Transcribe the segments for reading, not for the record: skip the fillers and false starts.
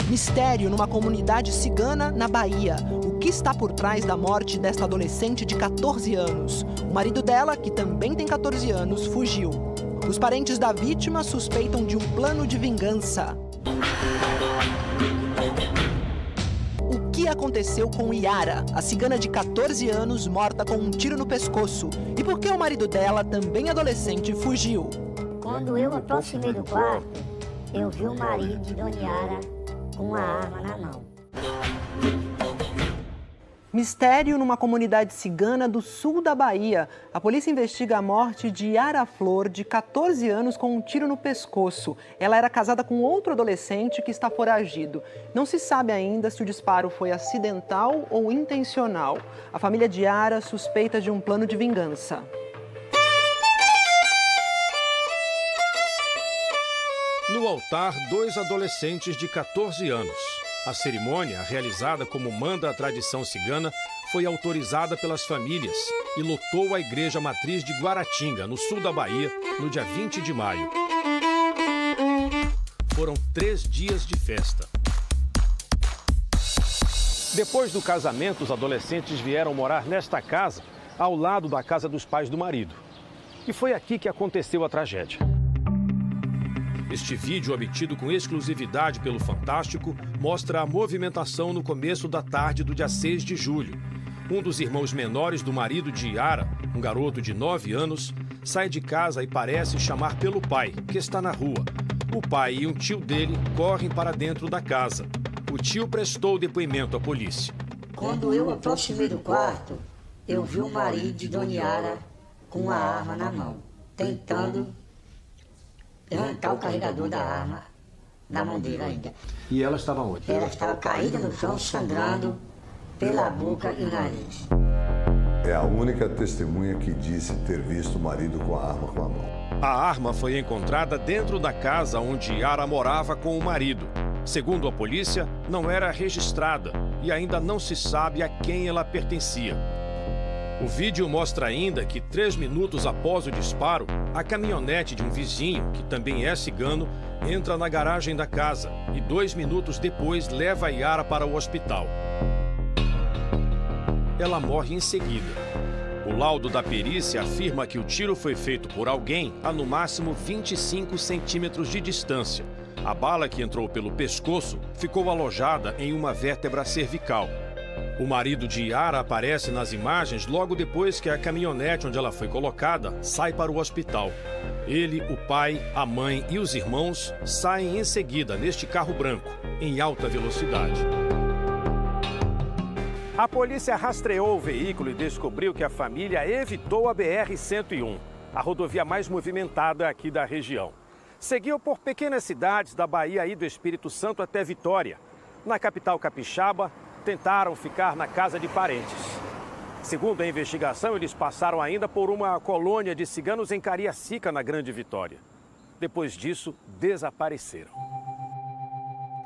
Mistério numa comunidade cigana na Bahia. O que está por trás da morte desta adolescente de 14 anos? O marido dela, que também tem 14 anos, fugiu. Os parentes da vítima suspeitam de um plano de vingança. O que aconteceu com Yara, a cigana de 14 anos, morta com um tiro no pescoço? E por que o marido dela, também adolescente, fugiu? Quando eu aproximei do quarto, eu vi o marido de Dona Yara com uma arma na mão. Mistério numa comunidade cigana do sul da Bahia. A polícia investiga a morte de Yara Flor, de 14 anos, com um tiro no pescoço. Ela era casada com outro adolescente que está foragido. Não se sabe ainda se o disparo foi acidental ou intencional. A família de Yara suspeita de um plano de vingança. No altar, 2 adolescentes de 14 anos. A cerimônia, realizada como manda a tradição cigana, foi autorizada pelas famílias e lotou a igreja matriz de Guaratinga, no sul da Bahia, no dia 20 de maio. Foram 3 dias de festa. Depois do casamento, os adolescentes vieram morar nesta casa, ao lado da casa dos pais do marido. E foi aqui que aconteceu a tragédia. Este vídeo, obtido com exclusividade pelo Fantástico, mostra a movimentação no começo da tarde do dia 6 de julho. Um dos irmãos menores do marido de Yara, um garoto de 9 anos, sai de casa e parece chamar pelo pai, que está na rua. O pai e um tio dele correm para dentro da casa. O tio prestou depoimento à polícia. Quando eu aproximei do quarto, eu vi o marido de Dona Yara com uma arma na mão, tentando arrancar o carregador da arma na mão dele ainda. E ela estava onde? Ela estava caída no chão, sangrando pela boca e o nariz. É a única testemunha que disse ter visto o marido com a arma com a mão. A arma foi encontrada dentro da casa onde Yara morava com o marido. Segundo a polícia, não era registrada e ainda não se sabe a quem ela pertencia. O vídeo mostra ainda que 3 minutos após o disparo, a caminhonete de um vizinho, que também é cigano, entra na garagem da casa e 2 minutos depois leva Yara para o hospital. Ela morre em seguida. O laudo da perícia afirma que o tiro foi feito por alguém a no máximo 25 centímetros de distância. A bala que entrou pelo pescoço ficou alojada em uma vértebra cervical. O marido de Yara aparece nas imagens logo depois que a caminhonete onde ela foi colocada sai para o hospital. Ele, o pai, a mãe e os irmãos saem em seguida neste carro branco, em alta velocidade. A polícia rastreou o veículo e descobriu que a família evitou a BR-101, a rodovia mais movimentada aqui da região. Seguiu por pequenas cidades da Bahia e do Espírito Santo até Vitória. Na capital capixaba, tentaram ficar na casa de parentes. Segundo a investigação, eles passaram ainda por uma colônia de ciganos em Cariacica, na Grande Vitória. Depois disso, desapareceram.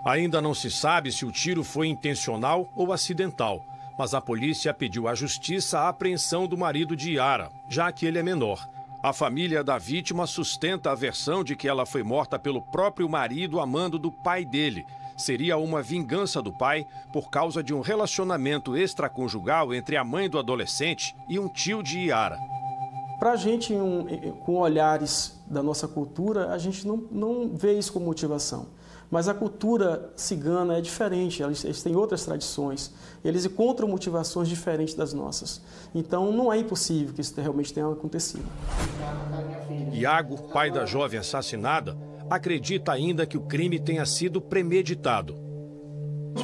Ainda não se sabe se o tiro foi intencional ou acidental, mas a polícia pediu à justiça a apreensão do marido de Yara, já que ele é menor. A família da vítima sustenta a versão de que ela foi morta pelo próprio marido a mando do pai dele. Seria uma vingança do pai por causa de um relacionamento extraconjugal entre a mãe do adolescente e um tio de Yara. Para a gente, com olhares da nossa cultura, a gente não vê isso como motivação. Mas a cultura cigana é diferente, eles têm outras tradições, eles encontram motivações diferentes das nossas. Então não é impossível que isso realmente tenha acontecido. Iago, pai da jovem assassinada, acredita ainda que o crime tenha sido premeditado.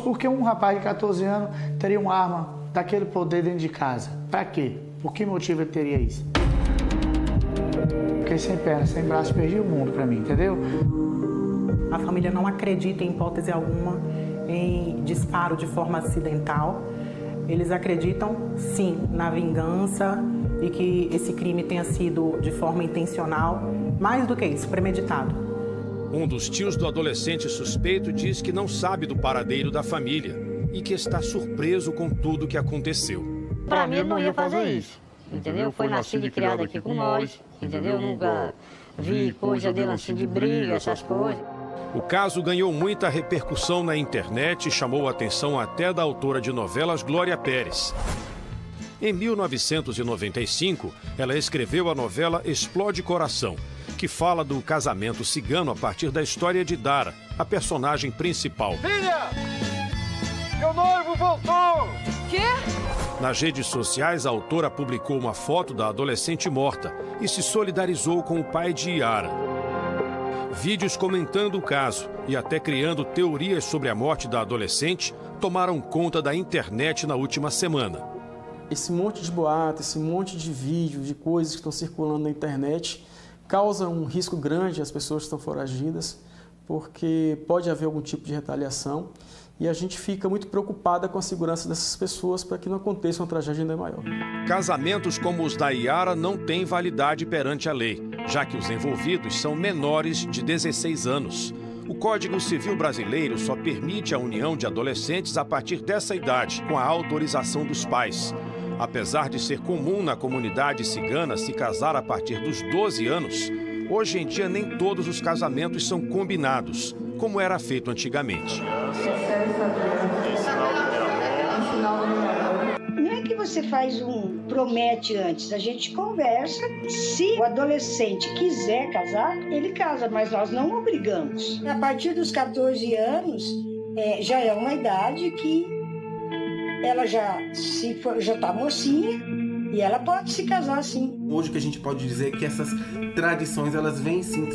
Por que um rapaz de 14 anos teria uma arma daquele poder dentro de casa? Para quê? Por que motivo ele teria isso? Fiquei sem perna, sem braço, perdi o mundo para mim, entendeu? A família não acredita em hipótese alguma em disparo de forma acidental. Eles acreditam, sim, na vingança e que esse crime tenha sido de forma intencional, mais do que isso, premeditado. Um dos tios do adolescente suspeito diz que não sabe do paradeiro da família e que está surpreso com tudo o que aconteceu. Para mim, ele não ia fazer isso, entendeu? Foi nascido e criado aqui com nós, entendeu? Nunca vi coisa dele assim de briga, essas coisas. O caso ganhou muita repercussão na internet e chamou a atenção até da autora de novelas Glória Pérez. Em 1995, ela escreveu a novela Explode Coração, que fala do casamento cigano a partir da história de Dara, a personagem principal. Filha! Meu noivo voltou! Quê? Nas redes sociais, a autora publicou uma foto da adolescente morta e se solidarizou com o pai de Yara. Vídeos comentando o caso e até criando teorias sobre a morte da adolescente tomaram conta da internet na última semana. Esse monte de boato, esse monte de vídeos, de coisas que estão circulando na internet causa um risco grande às pessoas que estão foragidas, porque pode haver algum tipo de retaliação e a gente fica muito preocupada com a segurança dessas pessoas para que não aconteça uma tragédia ainda maior. Casamentos como os da Yara não têm validade perante a lei, já que os envolvidos são menores de 16 anos. O Código Civil brasileiro só permite a união de adolescentes a partir dessa idade, com a autorização dos pais. Apesar de ser comum na comunidade cigana se casar a partir dos 12 anos, hoje em dia nem todos os casamentos são combinados, como era feito antigamente. Não é que você promete antes, a gente conversa. Se o adolescente quiser casar, ele casa, mas nós não obrigamos. A partir dos 14 anos, já é uma idade que ela já está mocinha e ela pode se casar sim. Hoje o que a gente pode dizer é que essas tradições, elas vêm sim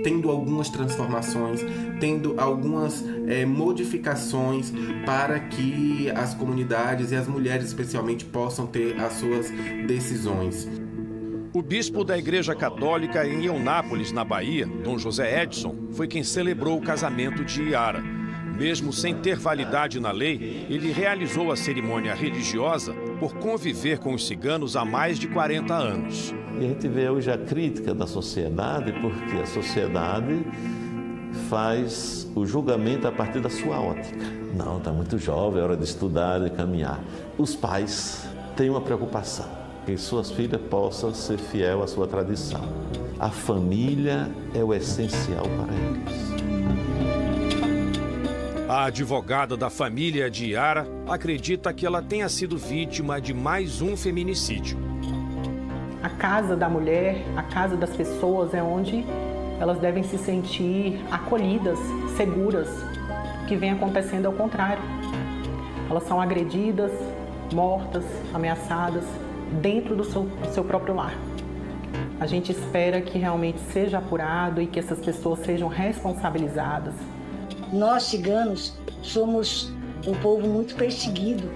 tendo algumas transformações, tendo algumas modificações para que as comunidades e as mulheres especialmente possam ter as suas decisões. O bispo da Igreja Católica em Eunápolis, na Bahia, Dom José Edson, foi quem celebrou o casamento de Yara. Mesmo sem ter validade na lei, ele realizou a cerimônia religiosa por conviver com os ciganos há mais de 40 anos. E a gente vê hoje a crítica da sociedade, porque a sociedade faz o julgamento a partir da sua ótica. Não, está muito jovem, é hora de estudar, de caminhar. Os pais têm uma preocupação, que suas filhas possam ser fiel à sua tradição. A família é o essencial para eles. A advogada da família de Yara acredita que ela tenha sido vítima de mais um feminicídio. A casa da mulher, a casa das pessoas é onde elas devem se sentir acolhidas, seguras. O que vem acontecendo é o contrário. Elas são agredidas, mortas, ameaçadas dentro do seu próprio lar. A gente espera que realmente seja apurado e que essas pessoas sejam responsabilizadas. Nós, ciganos, somos um povo muito perseguido.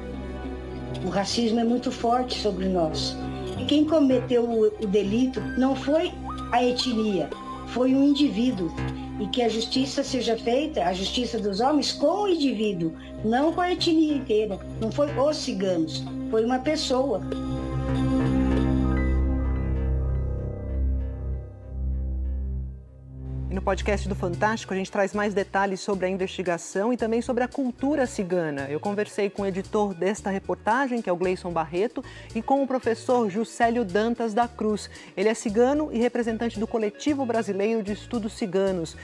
O racismo é muito forte sobre nós. E quem cometeu o delito não foi a etnia, foi um indivíduo. E que a justiça seja feita, a justiça dos homens, com o indivíduo, não com a etnia inteira. Não foi os ciganos, foi uma pessoa. No podcast do Fantástico, a gente traz mais detalhes sobre a investigação e também sobre a cultura cigana. Eu conversei com o editor desta reportagem, que é o Gleison Barreto, e com o professor Juscelio Dantas da Cruz. Ele é cigano e representante do Coletivo Brasileiro de Estudos Ciganos.